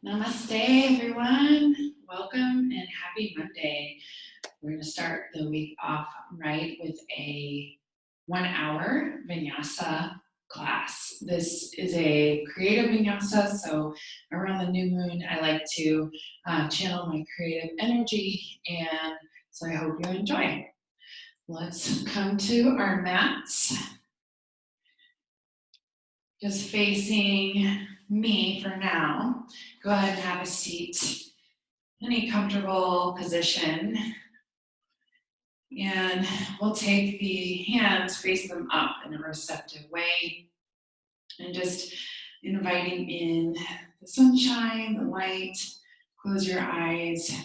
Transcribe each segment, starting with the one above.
Namaste, everyone. Welcome and happy Monday. We're going to start the week off right with a 1-hour vinyasa class. This is a creative vinyasa, so around the new moon, I like to channel my creative energy, and so I hope you enjoy. Let's come to our mats. Just facing me for now. Go ahead and have a seat. Any comfortable position. And we'll take the hands, face them up in a receptive way. And just inviting in the sunshine, the light. Close your eyes.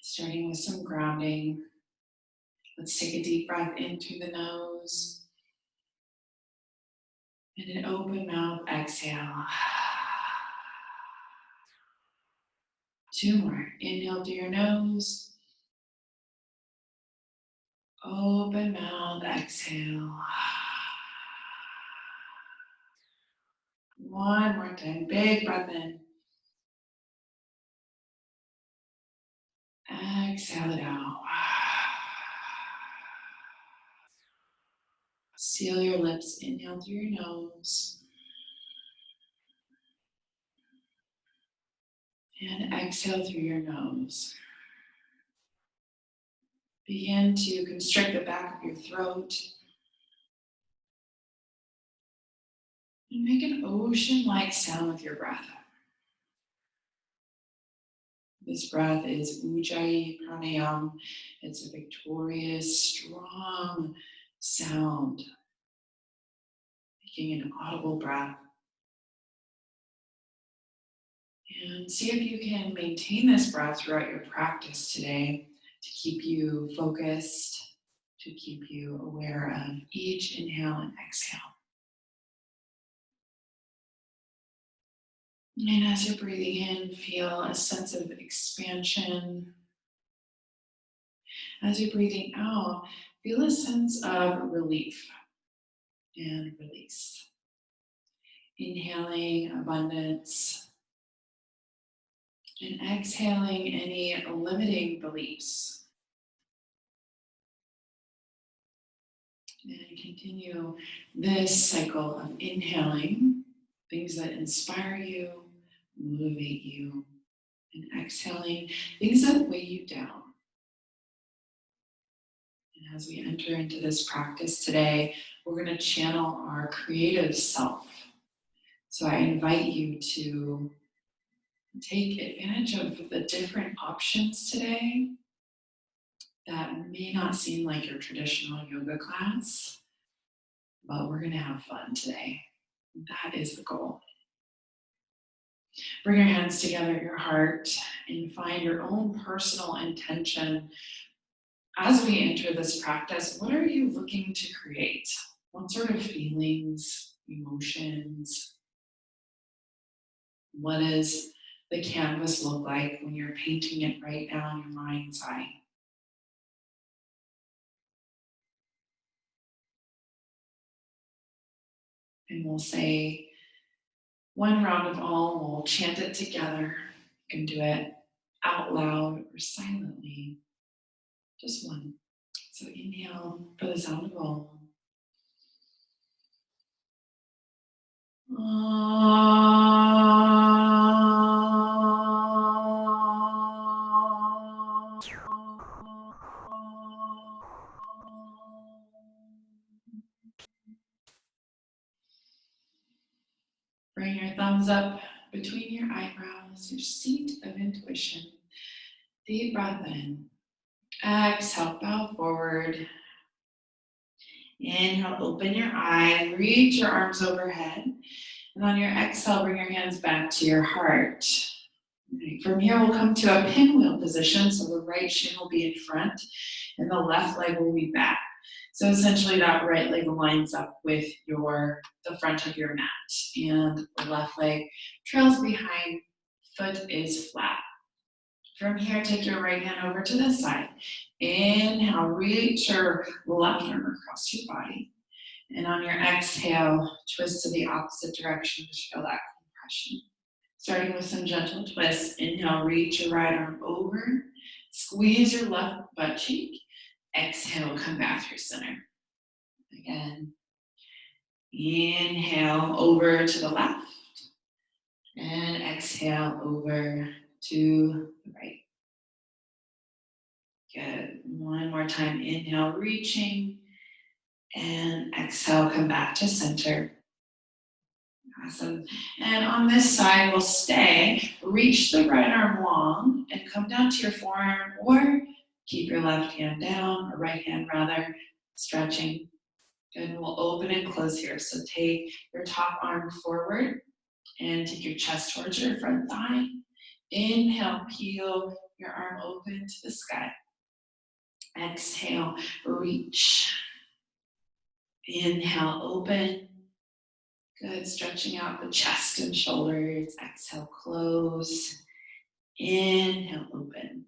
Starting with some grounding. Let's take a deep breath in through the nose. And an open mouth exhale. 2 more. Inhale through your nose. Open mouth, exhale. 1 more time. Big breath in. Exhale it out. Seal your lips. Inhale through your nose. And exhale through your nose. Begin to constrict the back of your throat. And make an ocean-like sound with your breath. This breath is Ujjayi Pranayam. It's a victorious, strong sound. Making an audible breath. And see if you can maintain this breath throughout your practice today to keep you focused, to keep you aware of each inhale and exhale. And as you're breathing in, feel a sense of expansion. As you're breathing out, feel a sense of relief and release. Inhaling abundance and exhaling any limiting beliefs. And continue this cycle of inhaling things that inspire you, motivate you, and exhaling things that weigh you down. And as we enter into this practice today, we're going to channel our creative self. So I invite you to take advantage of the different options today that may not seem like your traditional yoga class, but we're going to have fun today. That is the goal. Bring your hands together at your heart and find your own personal intention. As we enter this practice, what are you looking to create? What sort of feelings, emotions? What does the canvas look like when you're painting it right now in your mind's eye? And we'll say 1 round of Om. We'll chant it together. You can do it out loud or silently. Just 1. So inhale for the sound of Om. Bring your thumbs up between your eyebrows, your seat of intuition. Deep breath in. Exhale, bow forward. Inhale, open your eyes, reach your arms overhead. And on your exhale, bring your hands back to your heart. Right. From here, we'll come to a pinwheel position. So the right shin will be in front and the left leg will be back. So essentially that right leg lines up with the front of your mat. And the left leg trails behind, foot is flat. From here, take your right hand over to this side. Inhale, reach your left arm across your body. And on your exhale, twist to the opposite direction to feel that compression. Starting with some gentle twists. Inhale, reach your right arm over. Squeeze your left butt cheek. Exhale, come back through center. Again. Inhale over to the left. And exhale over to the right. Good. One more time. Inhale, reaching. And exhale, come back to center. Awesome. And on this side, we'll stay. Reach the right arm long and come down to your forearm, or keep your left hand down, or right hand rather, stretching. Good. We'll open and close here. So take your top arm forward and take your chest towards your front thigh. Inhale, peel your arm open to the sky. Exhale, reach. Inhale, open. Good, stretching out the chest and shoulders. Exhale, close. Inhale, open.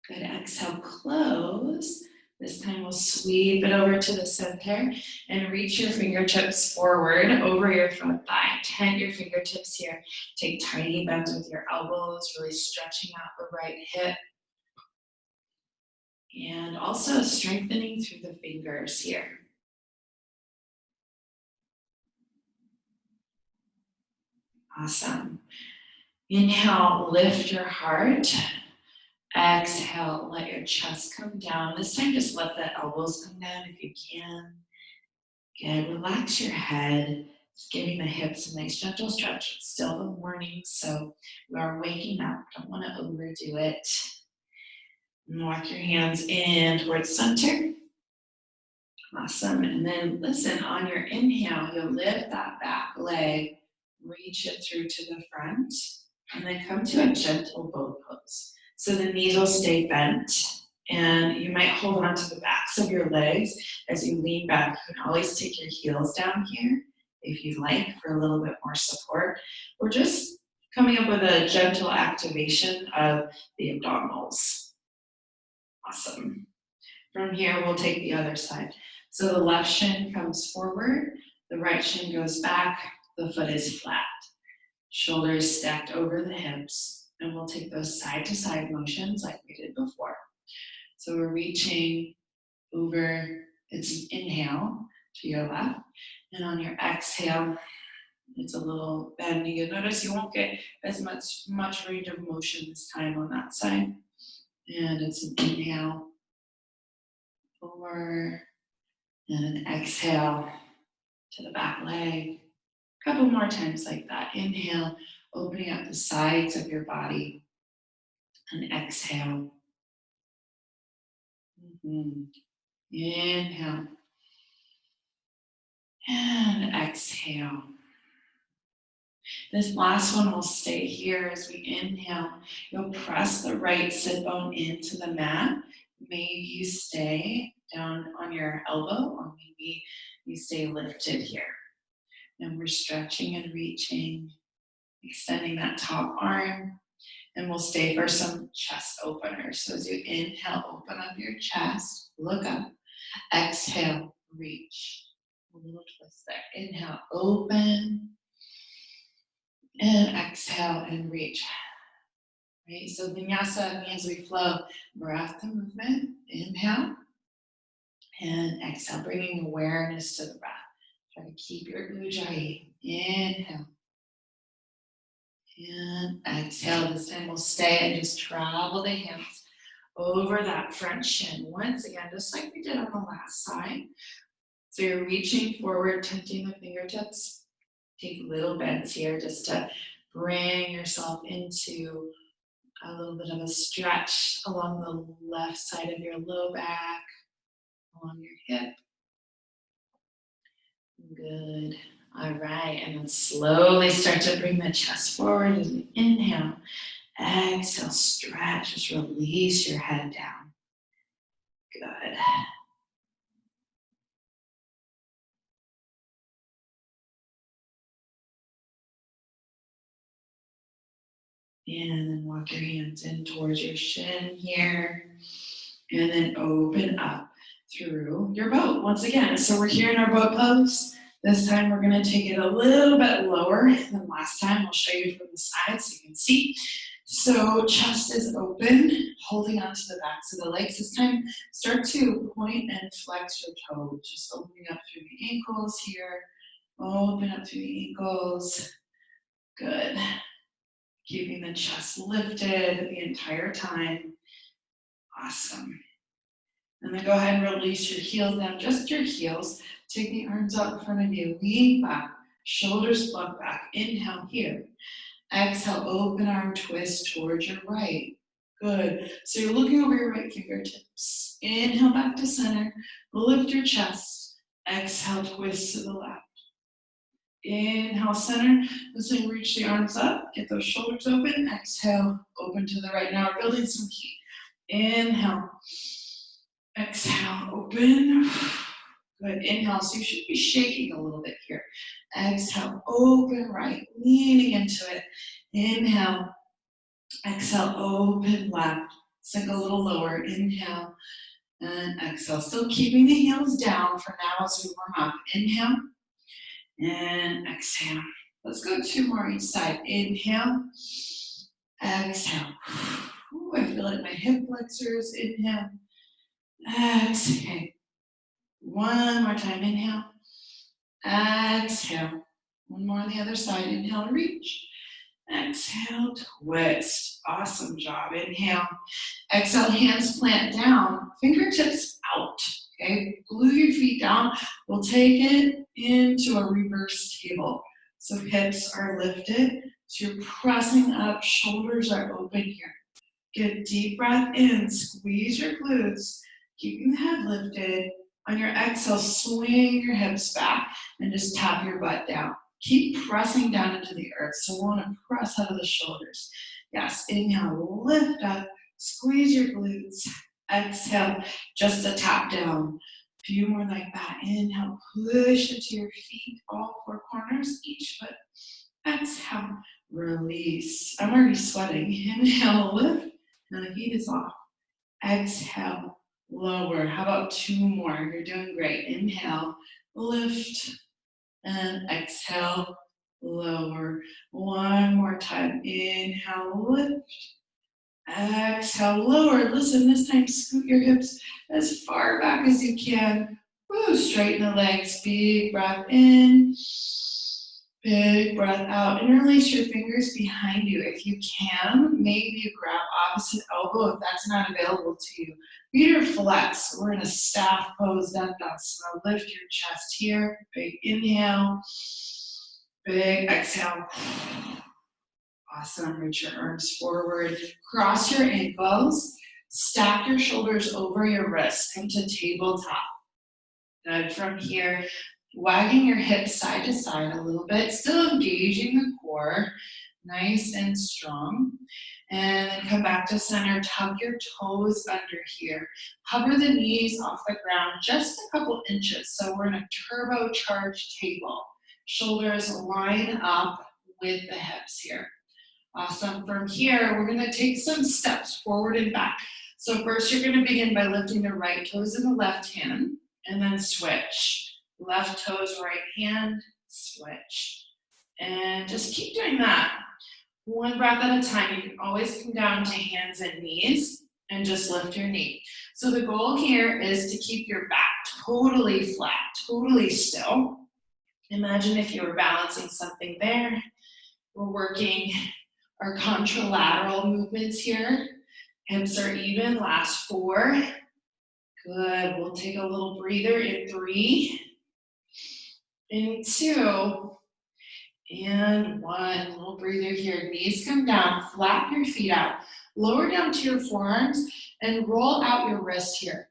Good, exhale, close. This time we'll sweep it over to the center and reach your fingertips forward over your front thigh. Tent your fingertips here. Take tiny bends with your elbows, really stretching out the right hip. And also strengthening through the fingers here. Awesome. Inhale, lift your heart. Exhale, let your chest come down. This time, just let the elbows come down if you can. Good. Relax your head. Just giving the hips a nice gentle stretch. It's still the morning, so we are waking up. Don't want to overdo it. And walk your hands in towards center. Awesome. And then listen, on your inhale, you'll lift that back leg, reach it through to the front, and then come to a gentle boat pose. So the knees will stay bent, and you might hold on to the backs of your legs as you lean back. You can always take your heels down here if you'd like for a little bit more support. We're just coming up with a gentle activation of the abdominals. Awesome. From here, we'll take the other side. So the left shin comes forward, the right shin goes back, the foot is flat. Shoulders stacked over the hips, and we'll take those side to side motions like we did before. So we're reaching over, it's inhale to your left, and on your exhale, it's a little bend. You'll notice you won't get as much range of motion this time on that side. And it's an inhale, over, and an exhale to the back leg. A couple more times like that. Inhale, opening up the sides of your body. And exhale. Inhale. And exhale. This last one will stay here as we inhale. You'll press the right sit bone into the mat. Maybe you stay down on your elbow, or maybe you stay lifted here. And we're stretching and reaching, extending that top arm, and we'll stay for some chest openers. So as you inhale, open up your chest, look up, exhale, reach. A little twist there. Inhale, open, and exhale and reach. Right? So vinyasa means we flow breath to movement. Inhale, and exhale, bringing awareness to the breath. Try to keep your ujjayi. Inhale. And exhale. This time we'll stay and just travel the hands over that front shin. Once again, just like we did on the last side. So you're reaching forward, tenting the fingertips. Take little bends here just to bring yourself into a little bit of a stretch along the left side of your low back, along your hip. Good. All right, and then slowly start to bring the chest forward as we inhale. Exhale, stretch, just release your head down. Good. And then walk your hands in towards your shin here. And then open up through your boat once again. So we're here in our boat pose. This time we're gonna take it a little bit lower than last time. I'll show you from the side so you can see. So chest is open, holding onto the backs of the legs. This time, start to point and flex your toes, just opening up through the ankles here. Open up through the ankles. Good. Keeping the chest lifted the entire time. Awesome. And then go ahead and release your heels down, just your heels. Take the arms out in front of you, lean back, shoulders plug back. Inhale here. Exhale, open arm twist towards your right. Good. So you're looking over your right fingertips. Inhale back to center, lift your chest. Exhale, twist to the left. Inhale, center. This time, reach the arms up, get those shoulders open. Exhale, open to the right. Now we're building some heat. Inhale. Exhale, open. Good. Inhale, so you should be shaking a little bit here. Exhale, open right, leaning into it. Inhale. Exhale, open left. Sink a little lower. Inhale and exhale. Still keeping the heels down for now as we warm up. Inhale and exhale. Let's go 2 more each side. Inhale, exhale. Ooh, I feel like my hip flexors. Inhale, exhale. 1 more time. Inhale, exhale. 1 more on the other side. Inhale, reach. Exhale, twist. Awesome job. Inhale. Exhale, hands plant down, fingertips out. Okay, glue your feet down. We'll take it into a reverse table. So hips are lifted. So you're pressing up, shoulders are open here. Get a deep breath in, squeeze your glutes, keeping the head lifted. On your exhale, swing your hips back and just tap your butt down. Keep pressing down into the earth. So we want to press out of the shoulders. Yes, inhale, lift up, squeeze your glutes. Exhale, just a tap down. A few more like that. Inhale, push into your feet, all 4 corners, each foot. Exhale, release. I'm already sweating. Inhale, lift, and the heat is off. Exhale, lower. How about 2 more? You're doing great. Inhale, lift, and exhale, lower. 1 more time. Inhale, lift. Exhale, lower. Listen, this time scoot your hips as far back as you can. Woo, straighten the legs. Big breath in. Big breath out. And release your fingers behind you. If you can, maybe you grab opposite elbow if that's not available to you. Feet are flexed. We're in a staff pose, Dandasana. Lift your chest here. Big inhale. Big exhale. Awesome. Reach your arms forward. Cross your ankles. Stack your shoulders over your wrists. Come to tabletop. Good. From here, wagging your hips side to side a little bit. Still engaging the core. Nice and strong. And then come back to center. Tuck your toes under here. Hover the knees off the ground just a couple inches. So we're in a turbocharged table. Shoulders line up with the hips here. Awesome. From here, we're going to take some steps forward and back. So first, you're going to begin by lifting the right toes in the left hand, and then switch. Left toes, right hand, switch. And just keep doing that. 1 breath at a time. You can always come down to hands and knees and just lift your knee. So the goal here is to keep your back totally flat, totally still. Imagine if you were balancing something there. We're working our contralateral movements here. Hips are even. Last 4. Good. We'll take a little breather in 3, in 2, and 1. Little breather here. Knees come down. Flap your feet out. Lower down to your forearms and roll out your wrists here.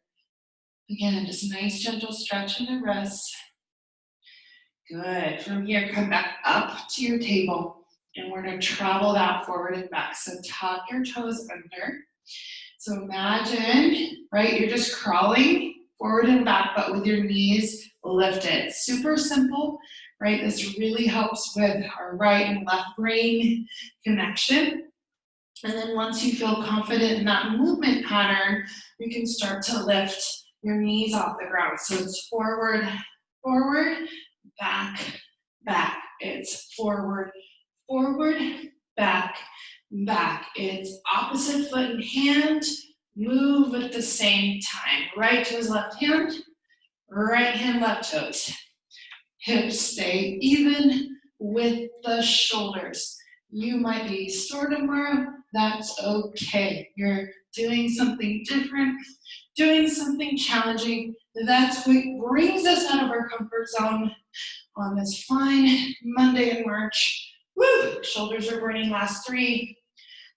Again, just a nice gentle stretch in the wrists. Good. From here, come back up to your table. And we're going to travel that forward and back. So tuck your toes under. So imagine, right, you're just crawling forward and back, but with your knees lifted. Super simple, right? This really helps with our right and left brain connection. And then once you feel confident in that movement pattern, you can start to lift your knees off the ground. So it's forward, forward, back, back. It's forward, forward, back, back. It's opposite foot and hand. Move at the same time. Right toes, left hand. Right hand, left toes. Hips stay even with the shoulders. You might be sore tomorrow. That's okay. You're doing something different, doing something challenging. That's what brings us out of our comfort zone on this fine Monday in March. Woo! Shoulders are burning. Last 3,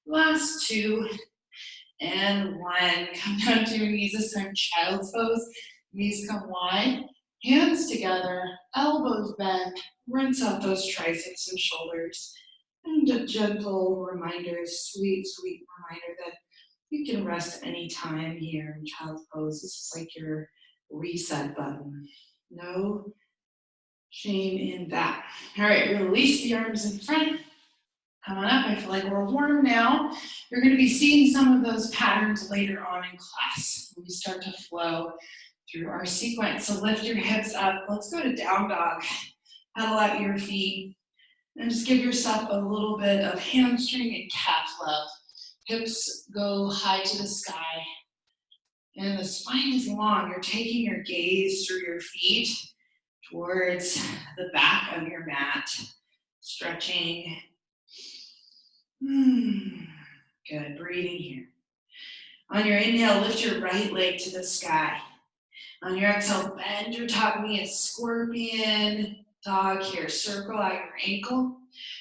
last 2, and 1. Come down to your knees. This time, child's pose. Knees come wide. Hands together, elbows bent. Rinse out those triceps and shoulders. And a gentle reminder, sweet, sweet reminder that you can rest anytime here in child's pose. This is like your reset button. No shame in that. All right, release the arms in front. Come on up. I feel like we're warm now. You're going to be seeing some of those patterns later on in class when we start to flow through our sequence. So lift your hips up. Let's go to down dog. Pedal out your feet. And just give yourself a little bit of hamstring and calf love. Hips go high to the sky. And the spine is long. You're taking your gaze through your feet towards the back of your mat. Stretching. Good, breathing here. On your inhale, lift your right leg to the sky. On your exhale, bend your top knee, it's scorpion dog here. Circle out your ankle.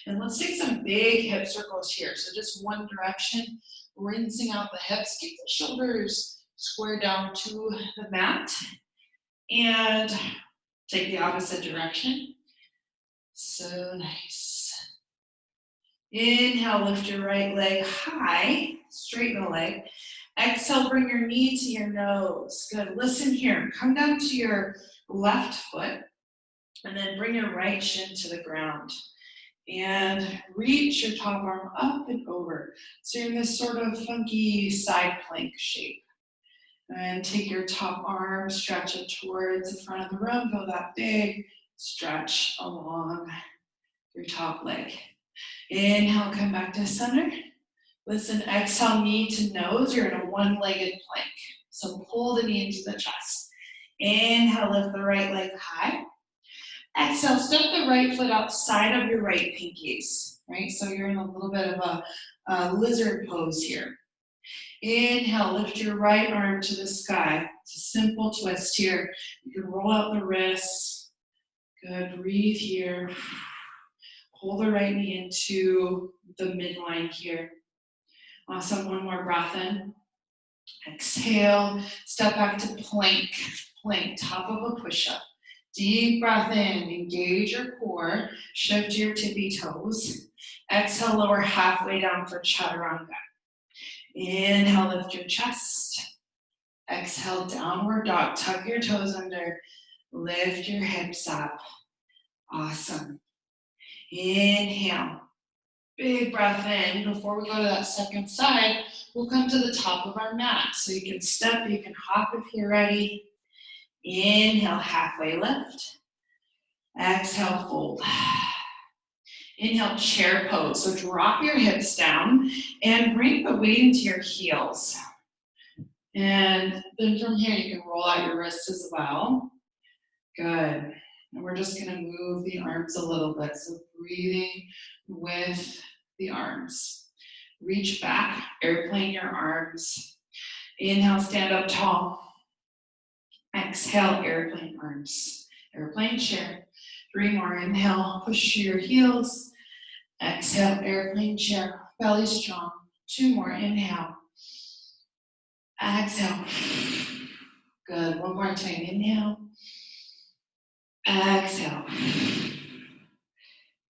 And let's take some big hip circles here. So just one direction, rinsing out the hips. Keep the shoulders square down to the mat. And take the opposite direction. So nice. Inhale, lift your right leg high, straighten the leg. Exhale, bring your knee to your nose. Good, listen here. Come down to your left foot and then bring your right shin to the ground. And reach your top arm up and over. So you're in this sort of funky side plank shape. And take your top arm, stretch it towards the front of the room. Feel that big stretch along your top leg. Inhale, come back to center. Listen, exhale, knee to nose. You're in a one-legged plank. So pull the knee into the chest. Inhale, lift the right leg high. Exhale, step the right foot outside of your right pinkies. Right? So you're in a little bit of a lizard pose here. Inhale, lift your right arm to the sky. It's a simple twist here. You can roll out the wrists. Good, breathe here. Pull the right knee into the midline here. Awesome, one more breath in. Exhale, step back to plank. Plank, top of a push-up. Deep breath in, engage your core, shift your tippy toes. Exhale, lower halfway down for chaturanga. Inhale, lift your chest. Exhale, downward dog. Tuck your toes under. Lift your hips up. Awesome. Inhale. Big breath in. Before we go to that second side, we'll come to the top of our mat. So you can step, you can hop if you're ready. Inhale, halfway lift. Exhale, fold. Inhale, chair pose. So drop your hips down and bring the weight into your heels. And then from here, you can roll out your wrists as well. Good. And we're just gonna move the arms a little bit. So breathing with the arms. Reach back, airplane your arms. Inhale, stand up tall. Exhale, airplane arms. Airplane chair. 3 more, inhale, push to your heels. Exhale, airplane chair, belly strong. 2 more, inhale. Exhale. Good, 1 more time, inhale. Exhale.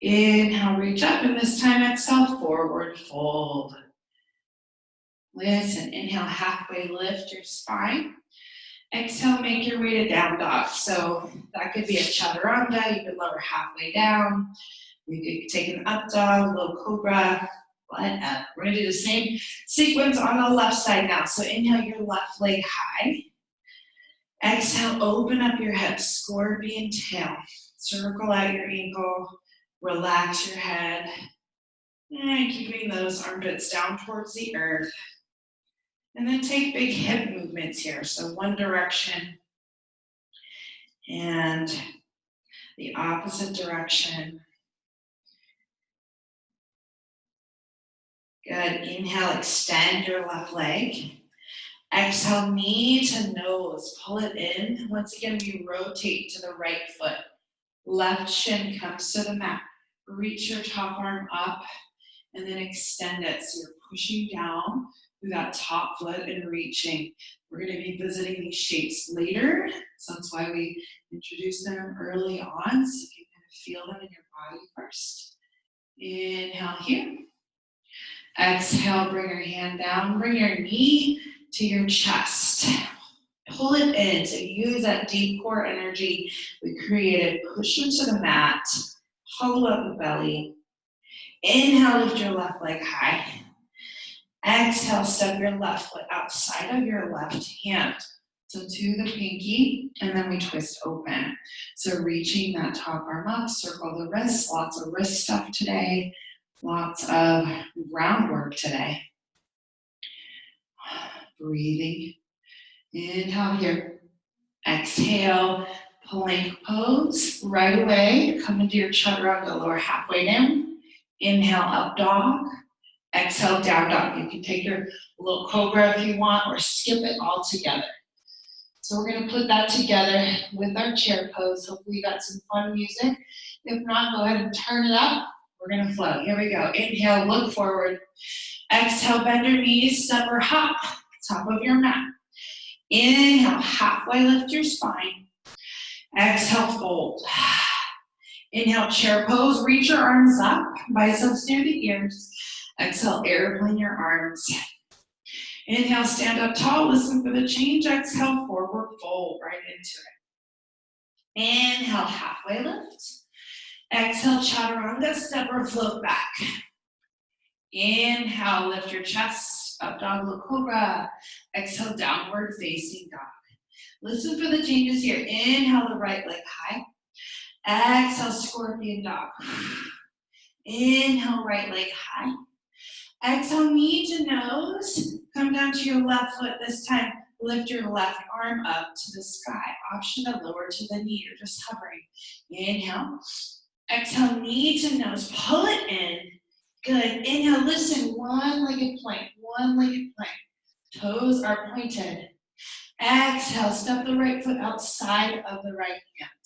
Inhale, reach up, and this time exhale, forward fold. Listen, inhale, halfway lift your spine. Exhale, make your way to down dog. So that could be a chaturanga, you could lower halfway down. You could take an up dog, low cobra, whatever. We're gonna do the same sequence on the left side now. So inhale your left leg high. Exhale, open up your hips, scorpion tail. Circle out your ankle, relax your head, and keeping those armpits down towards the earth. And then take big hip movements here. So one direction and the opposite direction. Good. Inhale, extend your left leg. Exhale, knee to nose. Pull it in. Once again, we rotate to the right foot. Left shin comes to the mat. Reach your top arm up and then extend it. So you're pushing down through that top foot and reaching. We're going to be visiting these shapes later. So that's why we introduce them early on, so you can kind of feel them in your body first. Inhale here. Exhale, bring your hand down. Bring your knee to your chest. Pull it in. So use that deep core energy we created. Push into the mat. Hollow out the belly. Inhale, lift your left leg high. Exhale, step your left foot outside of your left hand. So to the pinky, and then we twist open. So reaching that top arm up, circle the wrists. Lots of wrist stuff today. Lots of groundwork today. Breathing. Inhale here. Exhale, plank pose. Right away, come into your chaturanga, lower halfway down. Inhale, up dog. Exhale, down dog. You can take your little cobra if you want, or skip it all together. So we're going to put that together with our chair pose. Hopefully you got some fun music. If not, go ahead and turn it up. We're going to flow. Here we go. Inhale, look forward. Exhale, bend your knees, step or hop, top of your mat. Inhale, halfway lift your spine. Exhale, fold. Inhale, chair pose. Reach your arms up, biceps near the ears. Exhale, airplane your arms. Inhale, stand up tall, listen for the change. Exhale, forward fold right into it. Inhale, halfway lift. Exhale, chaturanga, step or float back. Inhale, lift your chest, up dog, low cobra. Exhale, downward facing dog. Listen for the changes here. Inhale, the right leg high. Exhale, scorpion dog. Inhale, right leg high. Exhale, knee to nose. Come down to your left foot this time. Lift your left arm up to the sky. Option to lower to the knee. You're just hovering. Inhale. Exhale, knee to nose. Pull it in. Good. Inhale, listen. One-legged plank. One-legged plank. Toes are pointed. Exhale, step the right foot outside of the right hand.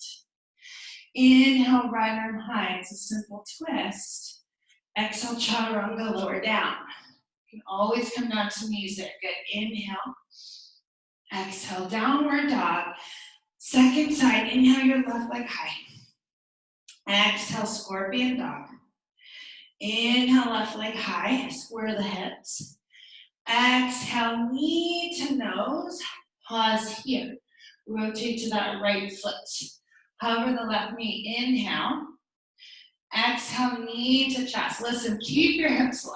Inhale, right arm high. It's a simple twist. Exhale, chaturanga, lower down. You can always come down to music. Good. Inhale. Exhale, downward dog. Second side. Inhale, your left leg high. Exhale, scorpion dog. Inhale, left leg high. Square the hips. Exhale, knee to nose. Pause here. Rotate to that right foot. Hover the left knee. Inhale. Exhale, knee to chest. Listen, keep your hips low.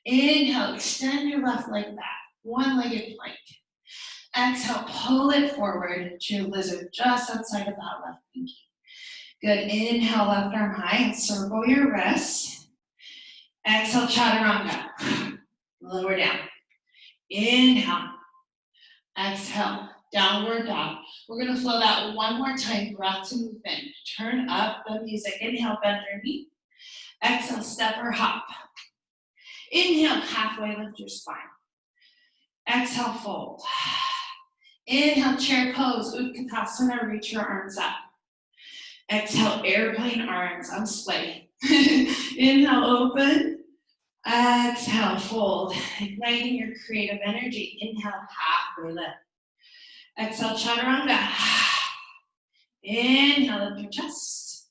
Inhale, extend your left leg back. One-legged plank. Exhale, pull it forward to your lizard just outside of that left pinky. Good. Inhale, left arm high and circle your wrists. Exhale, chaturanga. Lower down. Inhale. Exhale, downward dog. We're going to flow that one more time. Breath to move in. Turn up the music. Inhale, bend your knee. Exhale, step or hop. Inhale, halfway lift your spine. Exhale, fold. Inhale, chair pose. Utkatasana, reach your arms up. Exhale, airplane arms. I'm sweaty. Inhale, open. Exhale, fold. Igniting your creative energy. Inhale, halfway lift. Exhale, chaturanga. Inhale, lift your chest.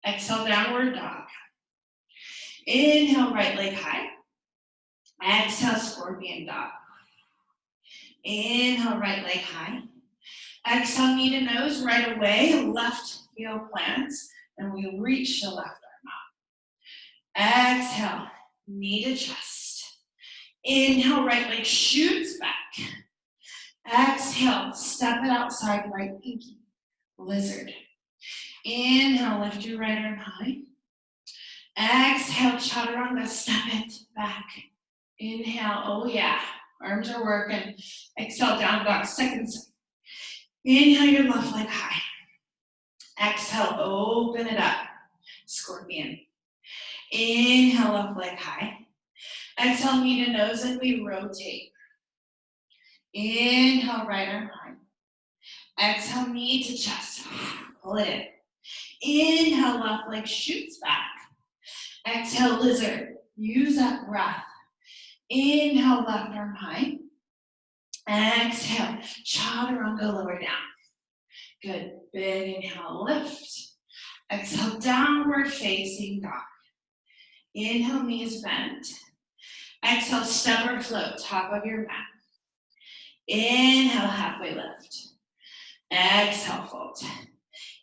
Exhale, downward dog. Inhale, right leg high. Exhale, scorpion dog. Inhale, right leg high. Exhale, knee to nose right away. Left heel plants. And we reach the left arm up. Exhale, knee to chest. Inhale, right leg shoots back. Exhale, step it outside, right pinky. Lizard. Inhale, lift your right arm high. Exhale, chaturanga, step it back. Inhale, oh yeah, arms are working. Exhale, down dog, second side. Inhale your left leg high. Exhale, open it up. Scorpion. Inhale, left leg high. Exhale, knee to nose, and we rotate. Inhale, right arm high. Exhale, knee to chest. Pull it in. Inhale, left leg shoots back. Exhale, lizard. Use that breath. Inhale, left arm high. Exhale, chaturanga, lower down. Good. Big inhale, lift. Exhale, downward facing dog. Inhale, knees bent. Exhale, step or float, top of your mat. Inhale, halfway lift. Exhale, fold.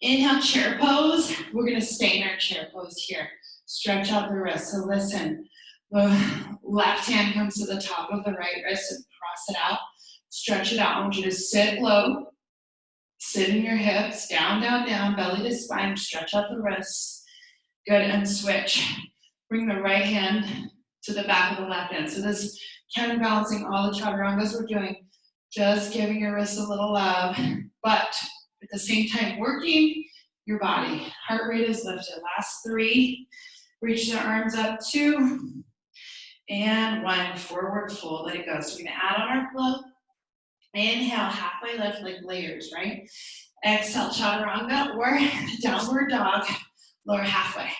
Inhale, chair pose. We're gonna stay in our chair pose here. Stretch out the wrist. So listen, the left hand comes to the top of the right wrist and cross it out. Stretch it out. I want you to sit low. Sit in your hips, down, down, down, belly to spine. Stretch out the wrists. Good, and switch. Bring the right hand to the back of the left hand. So this counterbalancing all the chaturangas we're doing, just giving your wrists a little love, but at the same time working your body. Heart rate is lifted. Last 3. Reach the arms up, 2, and 1. Forward fold, let it go. So we're gonna add on our flow. Inhale, halfway lift like layers, right? Exhale, chaturanga or downward dog, lower halfway.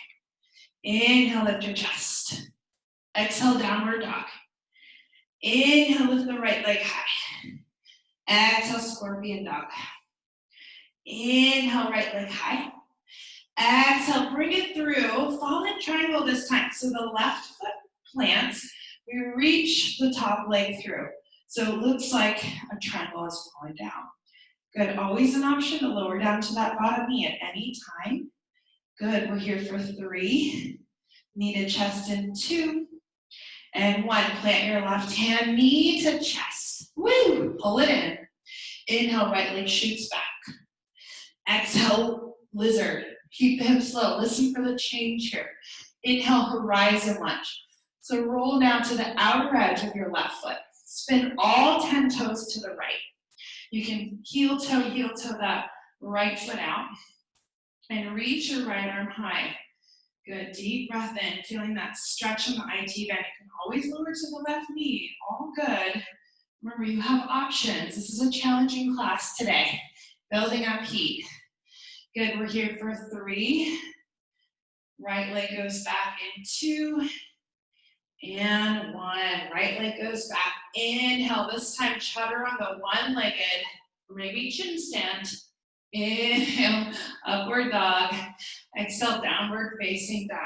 Inhale, lift your chest. Exhale, downward dog. Inhale, lift the right leg high. Exhale, scorpion dog. Inhale, right leg high. Exhale, bring it through. Fallen triangle this time. So the left foot plants. We reach the top leg through. So it looks like a triangle is falling down. Good. Always an option to lower down to that bottom knee at any time. Good. We're here for 3. Knee to chest in 2. And 1. Plant your left hand, knee to chest. Woo! Pull it in. Inhale, right leg shoots back. Exhale, lizard. Keep the hips low. Listen for the change here. Inhale, horizon lunge. So roll down to the outer edge of your left foot. Spin all 10 toes to the right. You can heel toe that right foot out. And reach your right arm high. Good, deep breath in, feeling that stretch in the IT band. You can always lower to the left knee, all good. Remember, you have options. This is a challenging class today. Building up heat. Good, we're here for 3. Right leg goes back in 2. And 1. Right leg goes back. Inhale, this time chaturanga, one-legged, or maybe chin stand. Inhale, upward dog. Exhale, downward facing dog.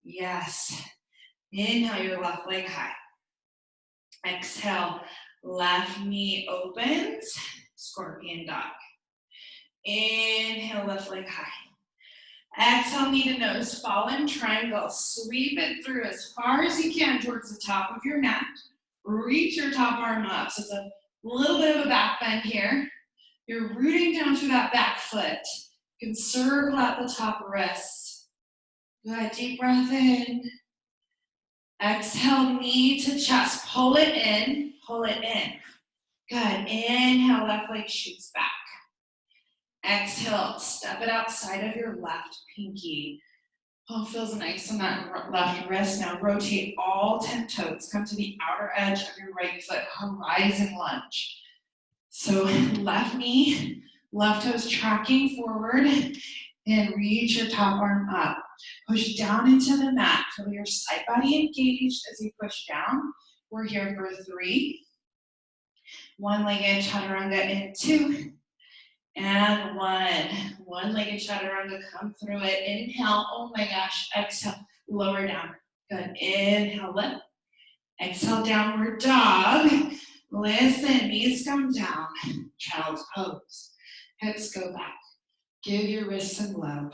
Yes. Inhale, your left leg high. Exhale, left knee opens. Scorpion dog. Inhale, left leg high. Exhale, knee to nose, fallen triangle. Sweep it through as far as you can towards the top of your mat. Reach your top arm up. So it's a little bit of a back bend here. You're rooting down through that back foot. You can circle at the top wrist. Good, deep breath in. Exhale, knee to chest. Pull it in, pull it in. Good, inhale, left leg shoots back. Exhale, step it outside of your left pinky. Oh, feels nice on that left wrist. Now rotate all 10 toes. Come to the outer edge of your right foot, horizon lunge. So left knee, left toes tracking forward, and reach your top arm up. Push down into the mat. Feel your side body engaged as you push down. We're here for 3. One-legged chaturanga in 2. And 1. One-legged chaturanga, come through it. Inhale, oh my gosh, exhale, lower down. Good, inhale, lift. Exhale, downward dog. Listen, knees come down. Child's pose. Hips go back. Give your wrists some love.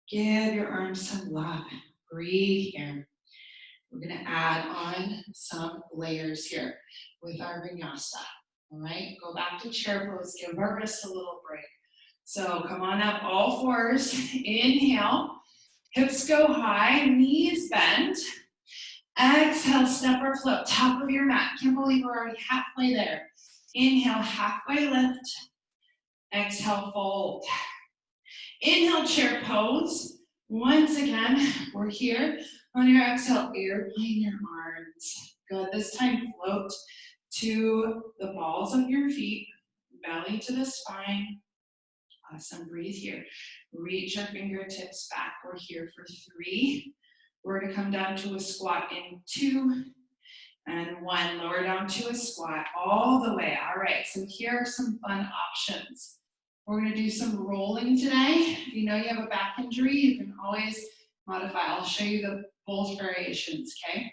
Give your arms some love. Breathe here. We're gonna add on some layers here with our vinyasa. All right, go back to chair pose. Give our wrists a little break. So come on up, all fours. Inhale, hips go high, knees bend. Exhale, step or float, top of your mat. Can't believe we're already halfway there. Inhale, halfway lift. Exhale, fold. Inhale, chair pose. Once again, we're here. On your exhale, airplane your arms. Good. This time, float to the balls of your feet, belly to the spine. Awesome. Breathe here. Reach your fingertips back. We're here for 3. We're going to come down to a squat in 2 and 1. Lower down to a squat all the way. All right. So here are some fun options. We're going to do some rolling today. If you know you have a back injury, you can always modify. I'll show you the both variations, okay?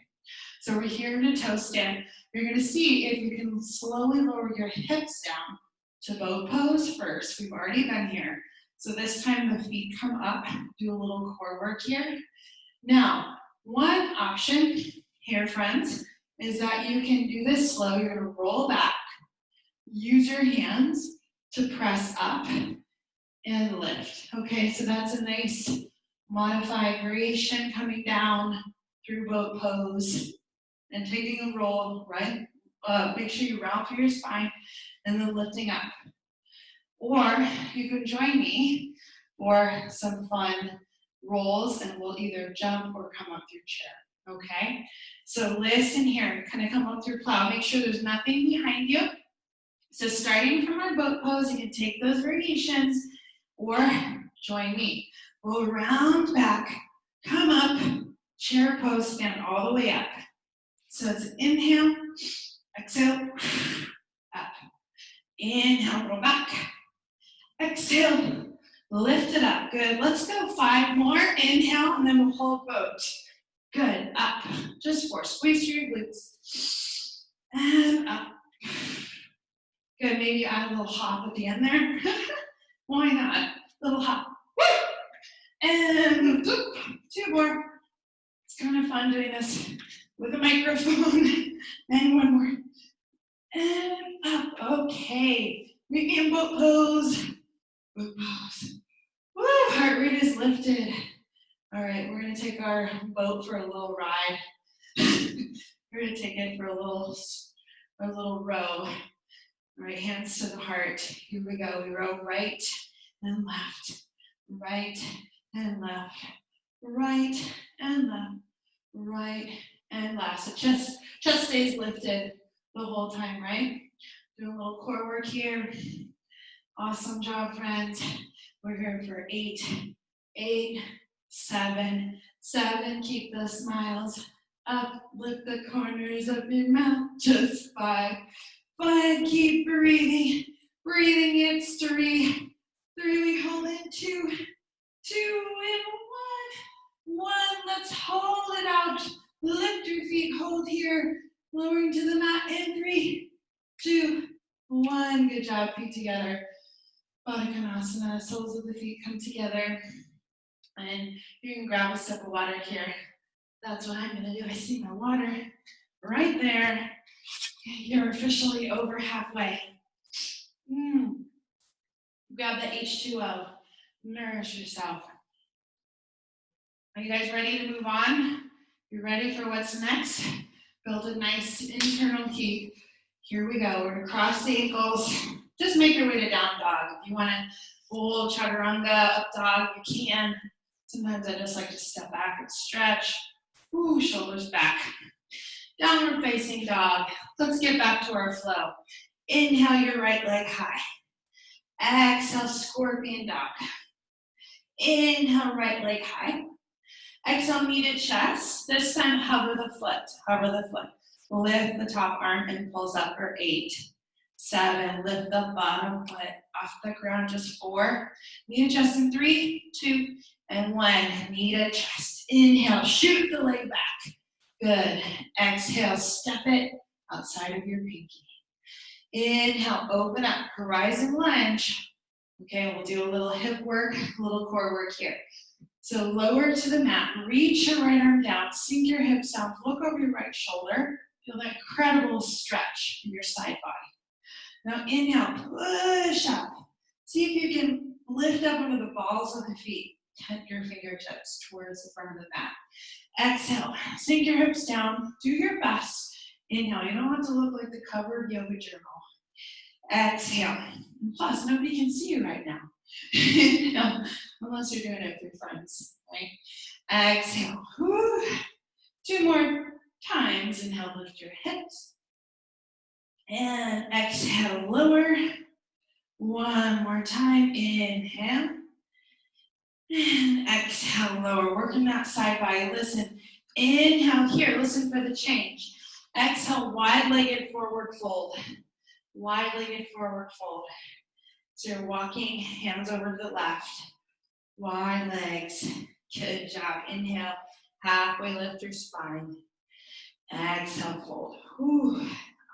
So we're here in a toe stand. You're going to see if you can slowly lower your hips down to boat pose first. We've already been here. So this time the feet come up, do a little core work here. Now, one option here, friends, is that you can do this slow. You're going to roll back, use your hands to press up and lift. Okay, so that's a nice modified variation coming down through boat pose and taking a roll, right? Make sure you round through your spine and then lifting up. Or you can join me for some fun rolls and we'll either jump or come up through chair, okay? So listen here, kind of come up through plow. Make sure there's nothing behind you. So starting from our boat pose, you can take those variations or join me. We'll round back, come up, chair pose, stand all the way up. So it's inhale, exhale, up. Inhale, roll back. Exhale, lift it up. Good. Let's go 5 more. Inhale, and then we'll hold boat. Good. Up. Just 4. Squeeze through your glutes. And up. Good. Maybe add a little hop at the end there. Why not? Little hop. And 2 more. It's kind of fun doing this with a microphone. And 1 more. And up. Okay. Meet me in boat pose. Boat pose. Woo, heart rate is lifted. All right, we're going to take our boat for a little ride. We're going to take it for a little row. All right, hands to the heart. Here we go. We row right and left, right and left, right and left, right and left. So just stays lifted the whole time, right? Do a little core work here. Awesome job, friends. We're here for 8, 7. Keep the smiles up. Lift the corners of your mouth. Just 5. Keep breathing. It's 3. We hold it. 2, and 1. Let's hold it out. Lift your feet. Hold here. Lowering to the mat. And 3, 2, 1. Good job. Feet together. Baddha Konasana, soles of the feet come together. And you can grab a sip of water here. That's what I'm going to do. I see my water right there. You're officially over halfway. Grab the H2O. Nourish yourself. Are you guys ready to move on? You ready for what's next? Build a nice internal heat. Here we go. We're going to cross the ankles. Just make your way to down dog. If you want to full chaturanga, up dog, you can. Sometimes I just like to step back and stretch. Ooh, shoulders back. Downward facing dog. Let's get back to our flow. Inhale your right leg high. Exhale, scorpion dog. Inhale, right leg high. Exhale, knee to chest. This time, hover the foot. Lift the top arm and pulls up for 8, 7. Lift the bottom foot off the ground. Just 4. Knee to chest in 3, 2, and 1. Knee to chest. Inhale, shoot the leg back. Good. Exhale, step it outside of your pinky. Inhale, open up, horizon lunge. Okay, we'll do a little hip work, a little core work here. So lower to the mat, reach your right arm down, sink your hips down, look over your right shoulder. Feel that incredible stretch in your side body. Now inhale, push up, See if you can lift up onto the balls of the feet. Tent your fingertips towards the front of the mat. Exhale, sink your hips down. Do your best. Inhale, you don't have to look like the cover of yoga journal. Exhale. And plus, nobody can see you right now. No, unless you're doing it with your friends, right? Exhale. Whew. 2 more times. Inhale, lift your hips. And exhale, lower. 1 more time. Inhale. And exhale, lower. Working that side body. Listen. Inhale here. Listen for the change. Exhale, wide-legged forward fold. Wide-legged forward fold. So you're walking, hands over to the left. Wide legs. Good job. Inhale. Halfway lift your spine. Exhale, fold. Whew.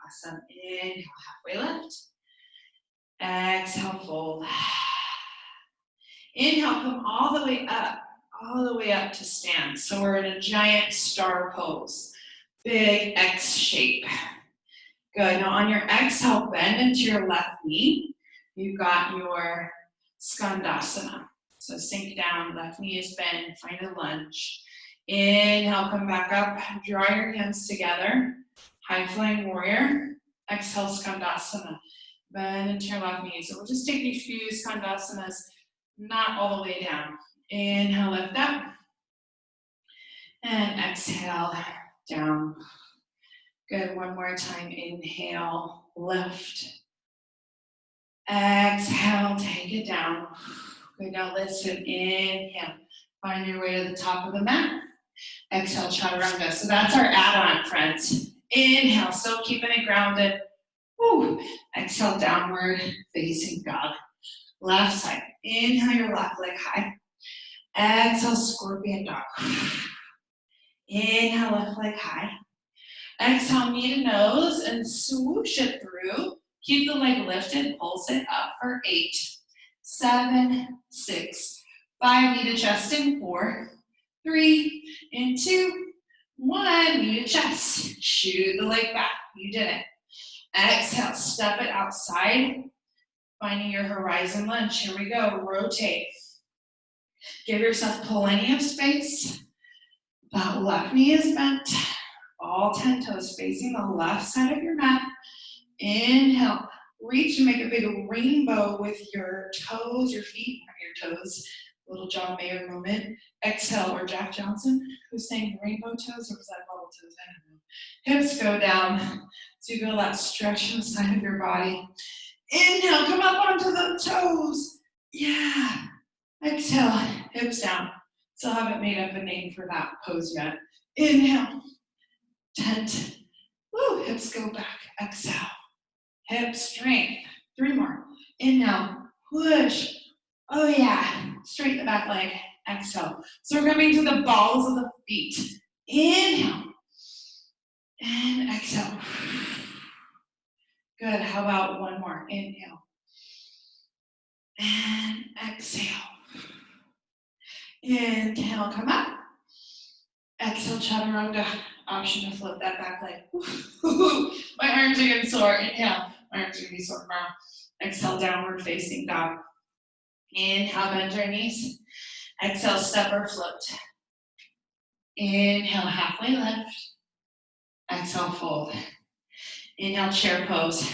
Awesome. Inhale, halfway lift. Exhale, fold. Inhale, come all the way up to stand. So we're in a giant star pose. Big X shape. Good. Now on your exhale, bend into your left knee. You've got your skandasana. So sink down, left knee is bent, find a lunge. Inhale, come back up, draw your hands together. High flying warrior. Exhale, skandasana. Bend into your left knee. So we'll just take a few skandasanas, not all the way down. Inhale, lift up. And exhale, down. Good, 1 more time. Inhale, lift. Exhale, take it down. Good, now listen. Inhale, find your way to the top of the mat. Exhale, chaturanga. So that's our add-on, friends. Inhale, still keeping it grounded. Woo. Exhale, downward facing dog. Left side. Inhale, your left leg high. Exhale, scorpion dog. Inhale, left leg high. Exhale, knee to nose and swoosh it through. Keep the leg lifted, pulse it up for 8, 7, 6, 5, knee to chest in 4, 3, and 2, 1, knee to chest. Shoot the leg back, you did it. Exhale, step it outside, finding your horizon lunge. Here we go, rotate. Give yourself plenty of space. That left knee is bent. All 10 toes facing the left side of your mat. Inhale, reach and make a big rainbow with your toes, your feet, not your toes. Little John Mayer moment. Exhale, or Jack Johnson, who's saying rainbow toes, or was that bubble toes? I don't know. Hips go down. So you feel that stretch in the side of your body. Inhale, come up onto the toes. Yeah. Exhale, hips down. Still haven't made up a name for that pose yet. Inhale, tent. Woo, hips go back. Exhale. Hip strength. 3 more. Inhale, push. Oh yeah, straighten the back leg. Exhale. So we're coming to the balls of the feet. Inhale. And exhale. Good, how about 1 more? Inhale. And exhale. Inhale, come up. Exhale, chaturanga. Option to flip that back leg. My arms are getting sore. Inhale. My arms are going to be sore tomorrow. Exhale, downward facing dog. Inhale, bend your knees. Exhale, step or float. Inhale, halfway lift. Exhale, fold. Inhale, chair pose.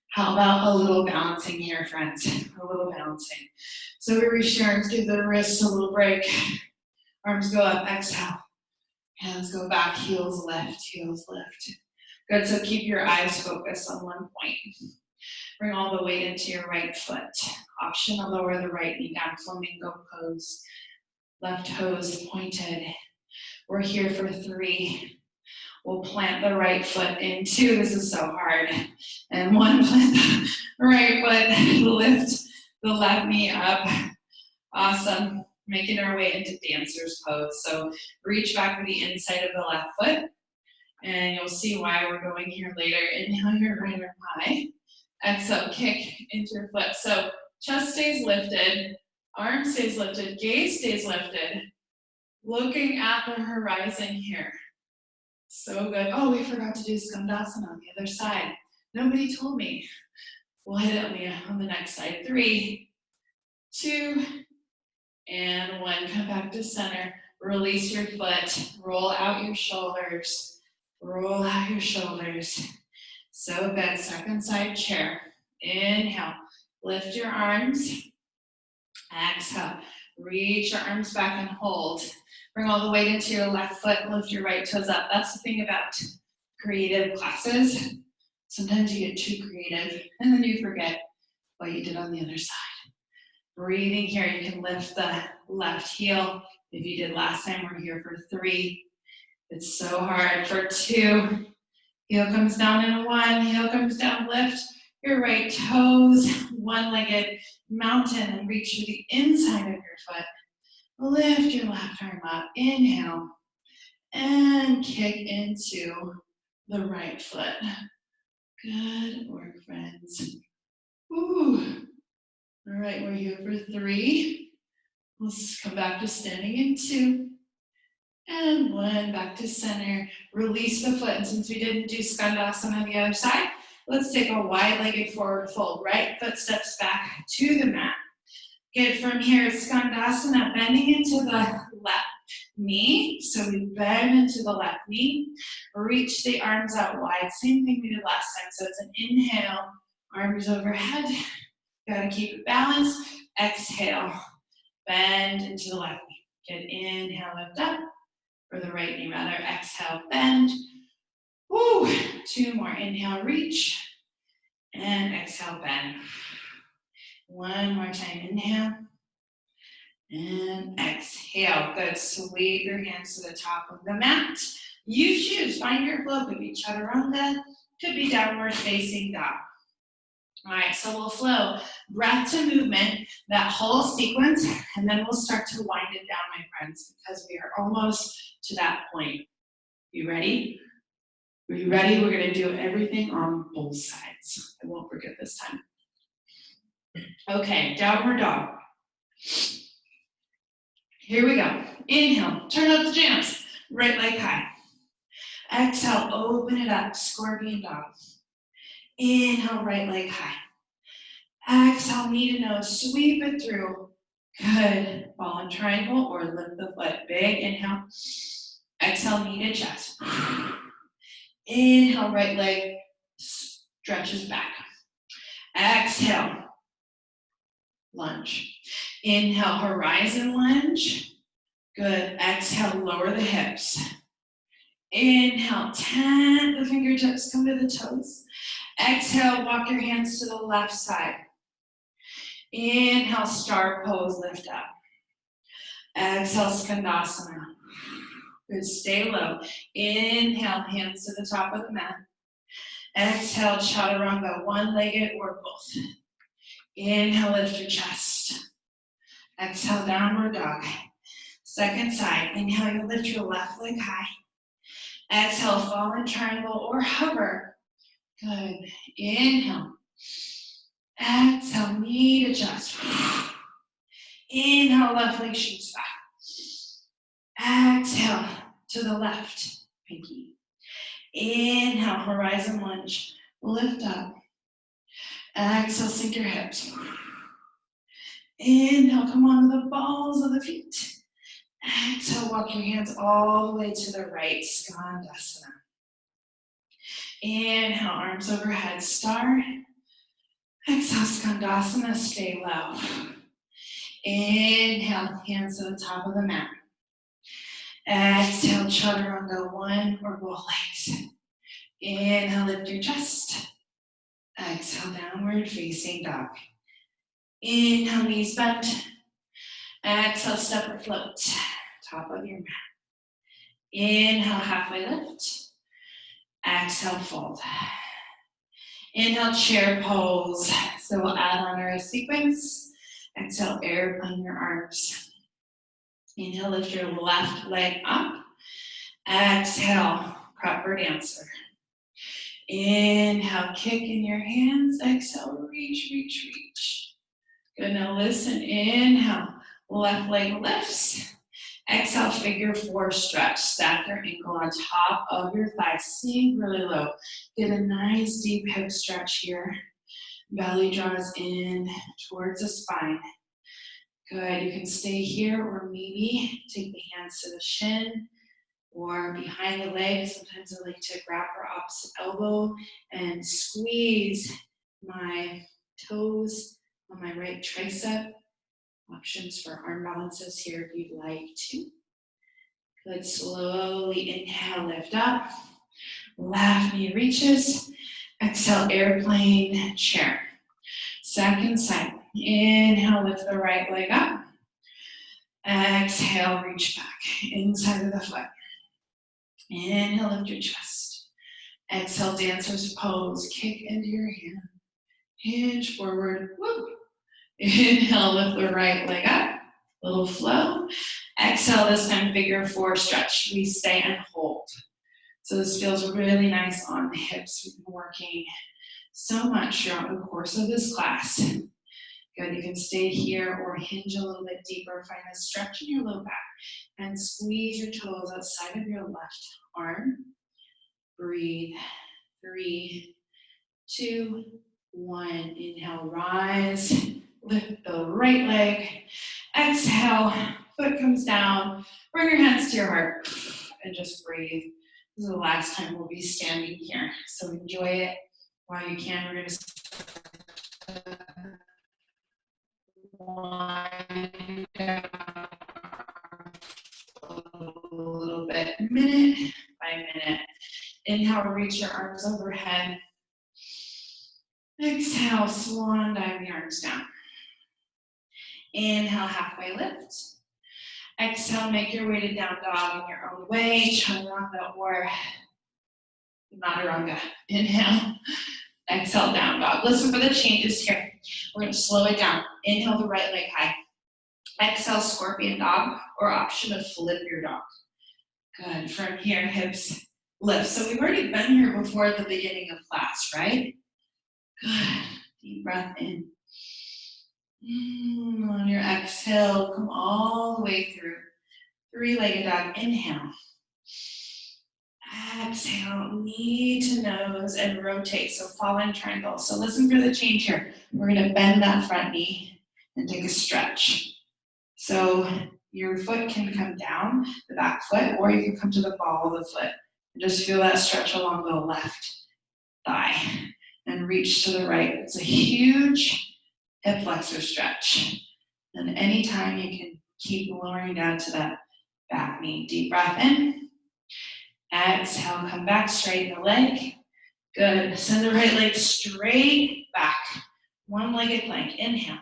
How about a little balancing here, friends? A little balancing. So we reach your arms, give the wrists a little break. Arms go up, exhale. Hands go back, heels lift, heels lift. Good, so keep your eyes focused on one point. Bring all the weight into your right foot. Option to lower the right knee down, flamingo pose. Left toes pointed. We're here for 3. We'll plant the right foot in 2. This is so hard. And 1, plant the right foot, lift the left knee up. Awesome. Making our way into dancer's pose. So reach back to the inside of the left foot. And you'll see why we're going here later. Inhale your right arm high. Exhale, kick into your foot. So chest stays lifted, arm stays lifted, gaze stays lifted. Looking at the horizon here. So good. Oh, we forgot to do skandasana on the other side. Nobody told me. We'll hit it on the next side. 3, 2, and 1. Come back to center. Release your foot. Roll out your shoulders. Roll out your shoulders. So good. Second side chair. Inhale. Lift your arms. Exhale. Reach your arms back and hold. Bring all the weight into your left foot. Lift your right toes up. That's the thing about creative classes. Sometimes you get too creative and then you forget what you did on the other side. Breathing here, you can lift the left heel. If you did last time, we're here for 3. It's so hard. For 2, heel comes down in 1, heel comes down, lift your right toes, one-legged mountain, and reach to the inside of your foot. Lift your left arm up, inhale, and kick into the right foot. Good work, friends. Ooh. All right, we're here for 3. Let's come back to standing in 2. And 1, back to center. Release the foot. And since we didn't do Skandasana on the other side, let's take a wide-legged forward fold. Right foot steps back to the mat. Good, from here, Skandasana, bending into the left knee. So we bend into the left knee. Reach the arms out wide. Same thing we did last time. So it's an inhale, arms overhead. Gotta keep it balanced. Exhale, bend into the left knee. Good, inhale, lift up. Or the right knee rather. Exhale, bend. Woo! 2 more. Inhale, reach. And exhale, bend. 1 more time. Inhale. And exhale. Good. Sweep your hands to the top of the mat. You choose. Find your flow. Could be chaturanga. Could be downward facing dog. All right, so we'll flow breath to movement, that whole sequence, and then we'll start to wind it down, my friends, because we are almost to that point. You ready? Are you ready? We're going to do everything on both sides. I won't forget this time. Okay, downward dog. Here we go. Inhale, turn up the jams. Right leg high. Exhale, open it up. Scorpion dog. Inhale, right leg high. Exhale, knee to nose. Sweep it through. Good. Fallen triangle or lift the foot. Big inhale. Exhale, knee to chest. Inhale, right leg stretches back. Exhale, lunge. Inhale, horizon lunge. Good. Exhale, lower the hips. Inhale, tent the fingertips, come to the toes. Exhale, walk your hands to the left side. Inhale, star pose, lift up. Exhale, Skandasana. Good, stay low. Inhale, hands to the top of the mat. Exhale, chaturanga, one-legged or both. Inhale, lift your chest. Exhale, downward dog. Second side, inhale, you lift your left leg high. Exhale, fallen triangle or hover. Good, inhale. Exhale, knee to chest. Inhale, left leg shoots back. Exhale, to the left, pinky. Inhale, horizon lunge, lift up. Exhale, sink your hips. Inhale, come onto the balls of the feet. Exhale, walk your hands all the way to the right, Skandasana. Inhale, arms overhead, star. Exhale, Skandasana, stay low. Inhale, hands to the top of the mat. Exhale, chaturanga, one or both legs. Inhale, lift your chest. Exhale, downward facing dog. Inhale, knees bent. Exhale, step or float. Top of your mat. Inhale, halfway lift. Exhale, fold. Inhale, chair pose. So we'll add on our sequence. Exhale, airplane your arms. Inhale, lift your left leg up. Exhale, prep for dancer. Inhale, kick in your hands. Exhale, reach, reach, reach. Good, now listen. Inhale, left leg lifts. Exhale, figure 4 stretch. Stack your ankle on top of your thigh. Sink really low. Get a nice deep hip stretch here. Belly draws in towards the spine. Good, you can stay here or maybe take the hands to the shin or behind the leg. Sometimes I like to grab our opposite elbow and squeeze my toes on my right tricep. Options for arm balances here if you'd like to. Good, slowly inhale, lift up. Left knee reaches. Exhale, airplane chair. Second side. Inhale, lift the right leg up. Exhale, reach back inside of the foot. Inhale, lift your chest. Exhale, dancer's pose. Kick into your hand. Hinge forward. Woo. Inhale, lift the right leg up. Little flow. Exhale, this time figure four stretch. We stay and hold. So this feels really nice on the hips. We've been working so much throughout the course of this class. Good, you can stay here or hinge a little bit deeper. Find a stretch in your low back and squeeze your toes outside of your left arm. Breathe. 3, 2, 1. Inhale, rise. Lift the right leg. Exhale, foot comes down. Bring your hands to your heart and just breathe. This is the last time we'll be standing here, so enjoy it while you can. We're going to wind down a little bit, minute by minute. Inhale, reach your arms overhead. Exhale, swan dive the arms down. Inhale, halfway lift. Exhale, make your way to down dog in your own way, chaturanga or Nadaranga. Inhale, exhale, down dog. Listen for the changes here. We're going to slow it down. Inhale, the right leg high. Exhale, scorpion dog, or option to flip your dog. Good. From here, hips lift. So we've already been here before at the beginning of class, right? Good. Deep breath in. On your exhale, come all the way through. Three-legged dog. Inhale. Exhale, knee to nose and rotate. So falling triangle. So listen for the change here. We're going to bend that front knee and take a stretch. So your foot can come down, the back foot, or you can come to the ball of the foot. And just feel that stretch along the left thigh and reach to the right. It's a huge hip flexor stretch. And anytime you can keep lowering down to that back knee. Deep breath in. Exhale, come back, straighten the leg. Good. Send the right leg straight back. One-legged plank. Inhale.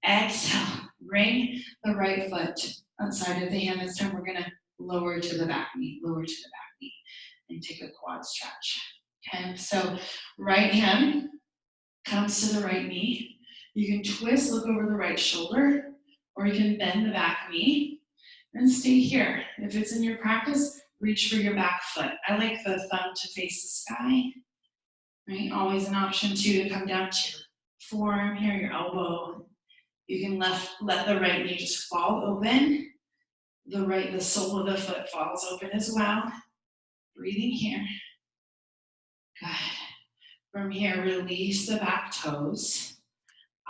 Exhale. Bring the right foot outside of the hand. This time we're going to lower to the back knee. Lower to the back knee. And take a quad stretch. Okay. So right hand comes to the right knee. You can twist, look over the right shoulder, or you can bend the back knee and stay here. If it's in your practice, reach for your back foot. I like the thumb to face the sky, right? Always an option too to come down to your forearm here, your elbow. You can let the right knee just fall open. The sole of the foot falls open as well. Breathing here. Good. From here, release the back toes.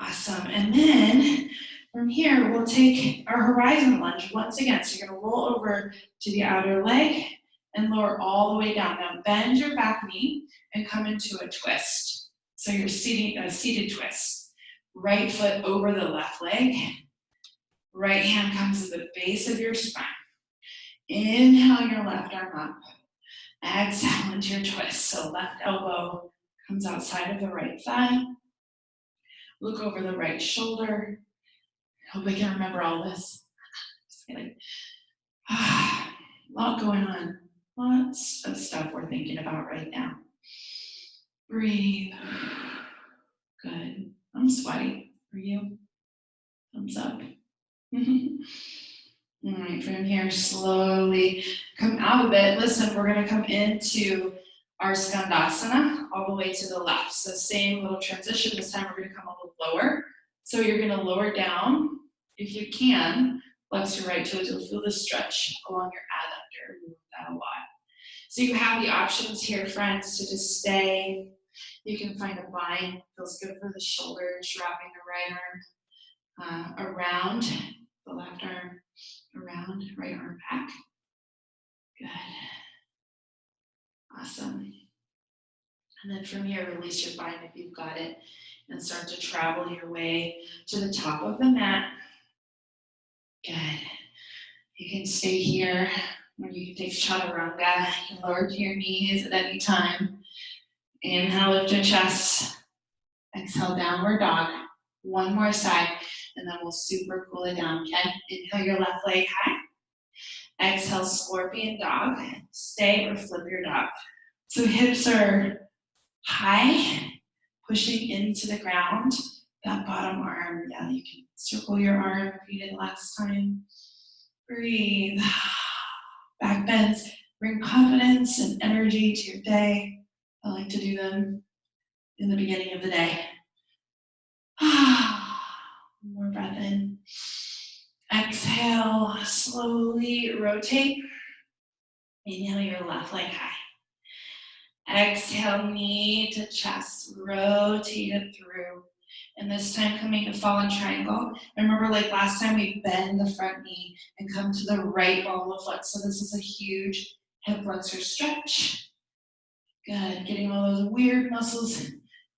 Awesome. And then from here, we'll take our horizon lunge once again. So you're going to roll over to the outer leg and lower all the way down. Now bend your back knee and come into a twist. So you're seated twist. Right foot over the left leg. Right hand comes to the base of your spine. Inhale your left arm up. Exhale into your twist. So left elbow comes outside of the right thigh. Look over the right shoulder. Hope I can remember all this. Just kidding. A lot going on. Lots of stuff we're thinking about right now. Breathe. Good. I'm sweaty. Are you? Thumbs up. All right, from here, slowly come out of it. Listen, we're going to come into our Skandasana all the way to the left. So same little transition. This time we're going to come a little lower. So you're going to lower down. If you can, flex your right toes. You'll feel the stretch along your adductor. We work that a lot. So you have the options here, friends, to just stay. You can find a bind. Feels good for the shoulders, wrapping the right arm around the left arm, around right arm back. Good. Awesome. And then from here, release your bind if you've got it and start to travel your way to the top of the mat. Good. You can stay here, or you can take chaturanga. You can lower to your knees at any time. Inhale, lift your chest. Exhale, downward dog. One more side, and then we'll super cool it down. Okay? Inhale your left leg high. Exhale, scorpion dog. Stay or flip your dog. So hips are high, pushing into the ground. That bottom arm, yeah, you can circle your arm if you did last time. Breathe. Back bends. Bring confidence and energy to your day. I like to do them in the beginning of the day. One more breath in. Exhale, slowly rotate. Inhale your left leg high. Exhale, knee to chest, rotate it through. And this time coming to fallen triangle. Remember, like last time, we bend the front knee and come to the right ball of foot. So this is a huge hip flexor stretch. Good, getting all those weird muscles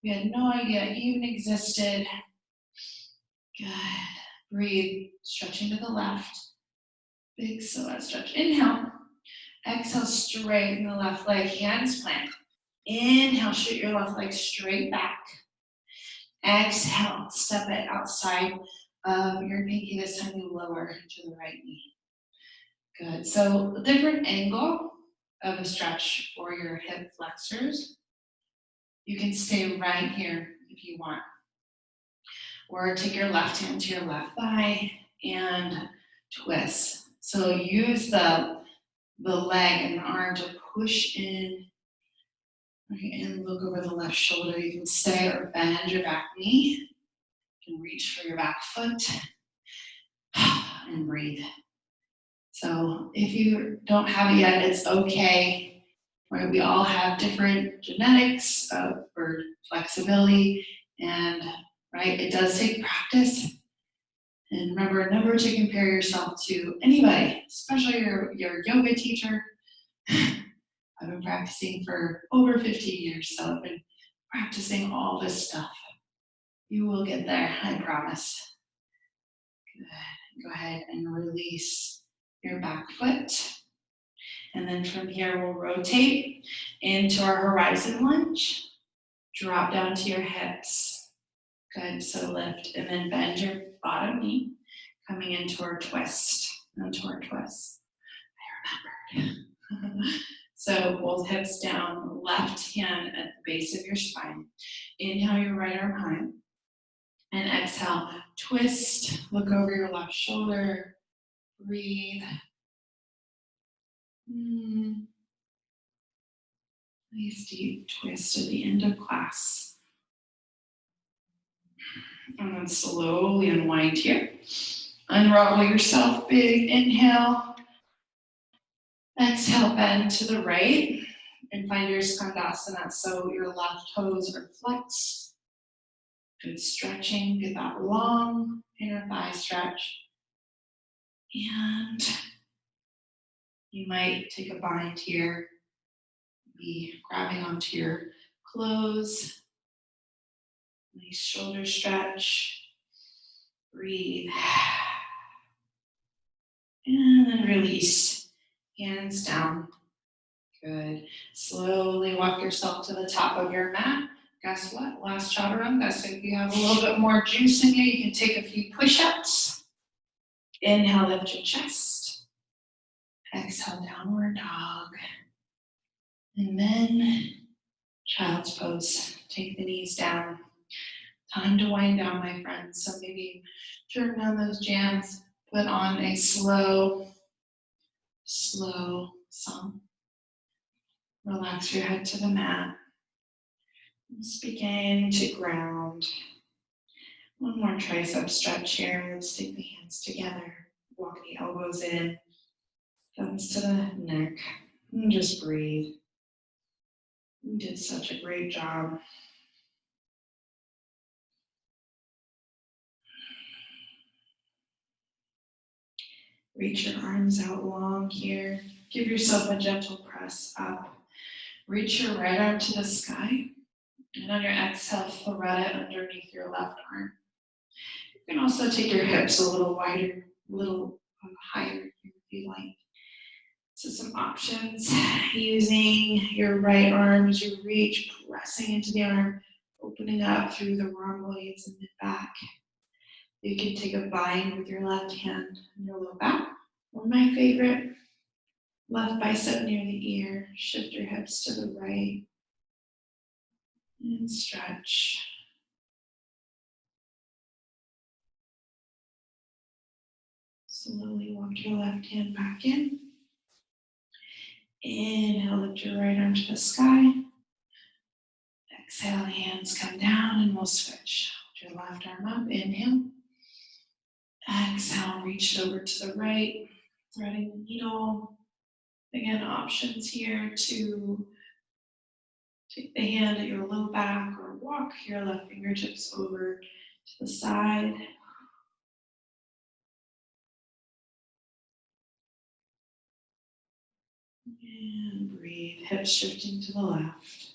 we had no idea even existed. Good, breathe, stretching to the left. Big silhouette stretch. Inhale, exhale, straighten the left leg, hands plant. Inhale, shoot your left leg straight back. Exhale, step it outside of your pinky. This time you lower to the right knee. Good. So a different angle of a stretch for your hip flexors. You can stay right here if you want. Or take your left hand to your left thigh and twist. So use the leg and the arm to push in. Okay, and look over the left shoulder. You can stay or bend your back knee. You can reach for your back foot and breathe. So if you don't have it yet, it's okay. Right? We all have different genetics for flexibility, and right, it does take practice. And remember, never to compare yourself to anybody, especially your yoga teacher. I've been practicing for over 15 years, so I've been practicing all this stuff. You will get there, I promise. Good. Go ahead and release your back foot. And then from here, we'll rotate into our horizon lunge. Drop down to your hips. Good, so lift and then bend your bottom knee, coming into our twist, into our twist. I remembered. So both hips down, left hand at the base of your spine. Inhale your right arm high. And exhale, twist, look over your left shoulder, breathe. Nice deep twist at the end of class. And then slowly unwind here. Unravel yourself, big inhale. Exhale, bend to the right and find your skandasana. So your left toes are flexed. Good stretching, get that long inner thigh stretch. And you might take a bind here, be grabbing onto your clothes. Nice shoulder stretch. Breathe. And then release. Hands down. Good. Slowly walk yourself to the top of your mat. Guess what? Last chaturanga. So if you have a little bit more juice in you, you can take a few push-ups. Inhale, lift your chest. Exhale, downward dog. And then child's pose. Take the knees down. Time to wind down, my friends. So maybe turn down those jams. Put on a slow song. Relax your head to the mat. Let's begin to ground. One more tricep stretch here. Let's take the hands together. Walk the elbows in. Thumbs to the neck. And just breathe. You did such a great job. Reach your arms out long here. Give yourself a gentle press up. Reach your right arm to the sky. And on your exhale, thread it underneath your left arm. You can also take your hips a little wider, a little higher if you like. So some options, using your right arm as you reach, pressing into the arm, opening up through the rhomboids and the back. You can take a bind with your left hand in your low back. Or my favorite, left bicep near the ear. Shift your hips to the right and stretch. Slowly walk your left hand back in. Inhale, lift your right arm to the sky. Exhale, the hands come down and we'll switch. Lift your left arm up, inhale. Exhale, reach it over to the right, threading the needle. Again, options here to take the hand at your low back or walk your left fingertips over to the side. And breathe, hips shifting to the left.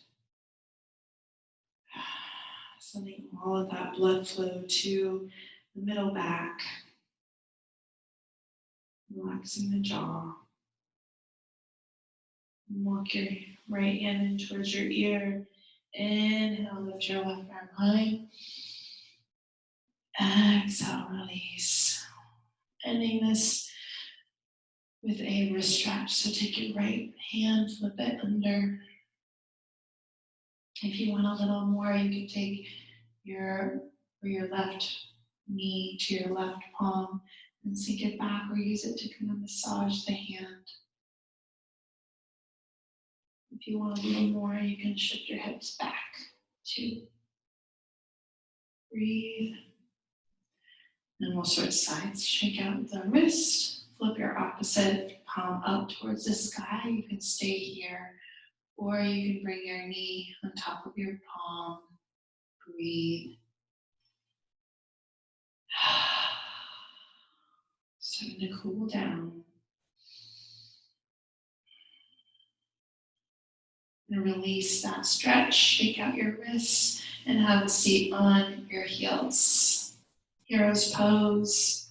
Sending all of that blood flow to the middle back. Relaxing the jaw. Walk your right hand in towards your ear. Inhale, lift your left arm high. Exhale, release. Ending this with a wrist stretch. So take your right hand, flip it under. If you want a little more, you can take your left knee to your left palm and sink it back, or use it to kind of massage the hand. If you want a little more, you can shift your hips back. 2. Breathe. And we'll switch sides. Shake out the wrist. Flip your opposite palm up towards the sky. You can stay here, or you can bring your knee on top of your palm. Breathe. Starting to cool down. And release that stretch. Shake out your wrists and have a seat on your heels. Hero's pose.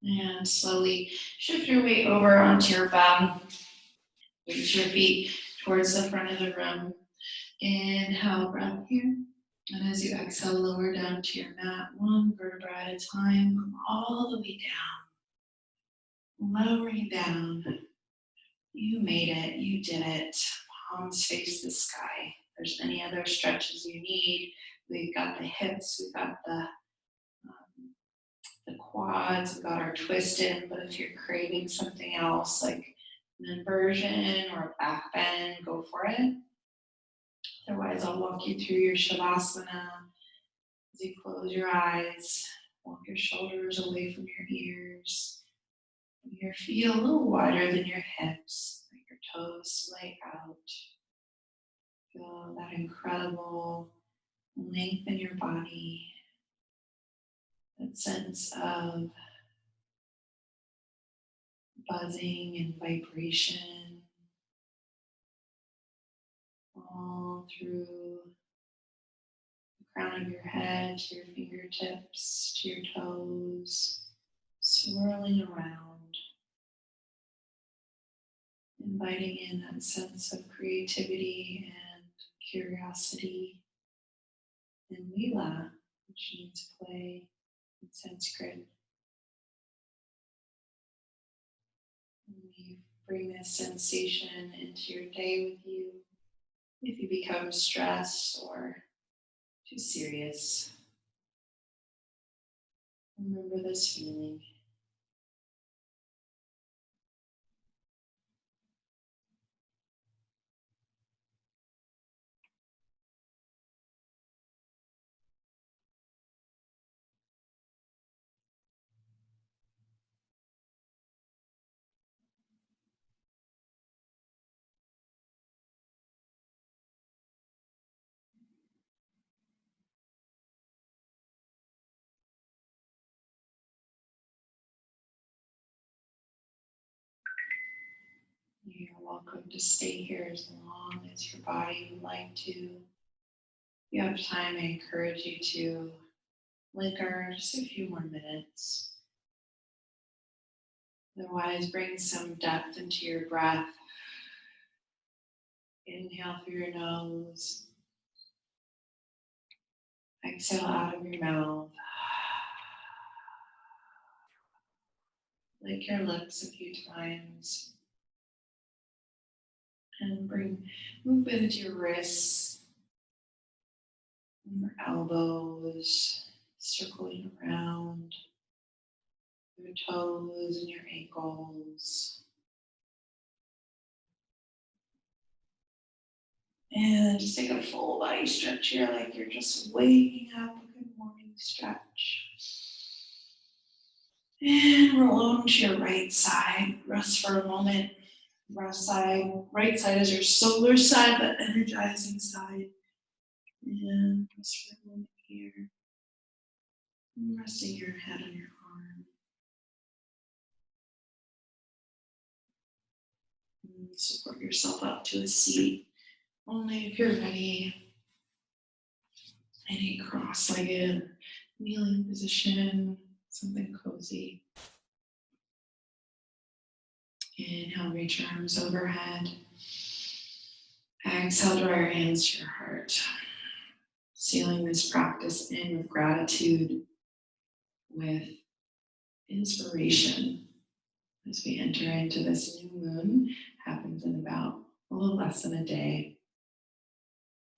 And slowly shift your weight over onto your bum. Reach your feet towards the front of the room. Inhale, breath here. And as you exhale, lower down to your mat, one vertebra at a time. Come all the way down. Lowering down. You made it. You did it. Palms face the sky. If there's any other stretches you need, we've got the hips, we've got the quads, we've got our twist in, but if you're craving something else like an inversion or a back bend, go for it. Otherwise, I'll walk you through your Shavasana. As you close your eyes, walk your shoulders away from your ears. Your feet a little wider than your hips, let your toes splay out. Feel that incredible length in your body, that sense of buzzing and vibration all through the crown of your head to your fingertips, to your toes, swirling around, inviting in that sense of creativity and curiosity and lila, which means play in Sanskrit. And we bring this sensation into your day with you. If you become stressed or too serious, remember this feeling. You're welcome to stay here as long as your body would like to. If you have time, I encourage you to linger just a few more minutes. Otherwise, bring some depth into your breath. Inhale through your nose. Exhale out of your mouth. Lick your lips a few times. And bring movement into your wrists, and your elbows, circling around your toes and your ankles. And just take a full body stretch here, like you're just waking up. A good morning stretch. And roll over to your right side. Rest for a moment. Right side is your solar side, that energizing side. And rest for a moment here. And resting your head on your arm. And support yourself up to a seat. Only if you're ready. Any cross-legged kneeling position, something cozy. Inhale, reach your arms overhead. Exhale, draw your hands to your heart. Sealing this practice in with gratitude, with inspiration as we enter into this new moon. Happens in about a little less than a day.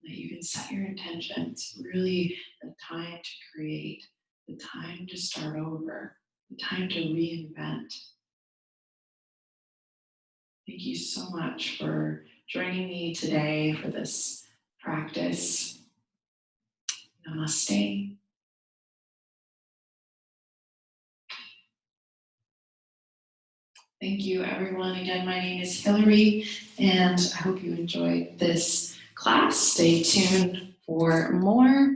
That you can set your intentions, really the time to create, the time to start over, the time to reinvent. Thank you so much for joining me today for this practice. Namaste. Thank you, everyone. Again, my name is Hilary, and I hope you enjoyed this class. Stay tuned for more.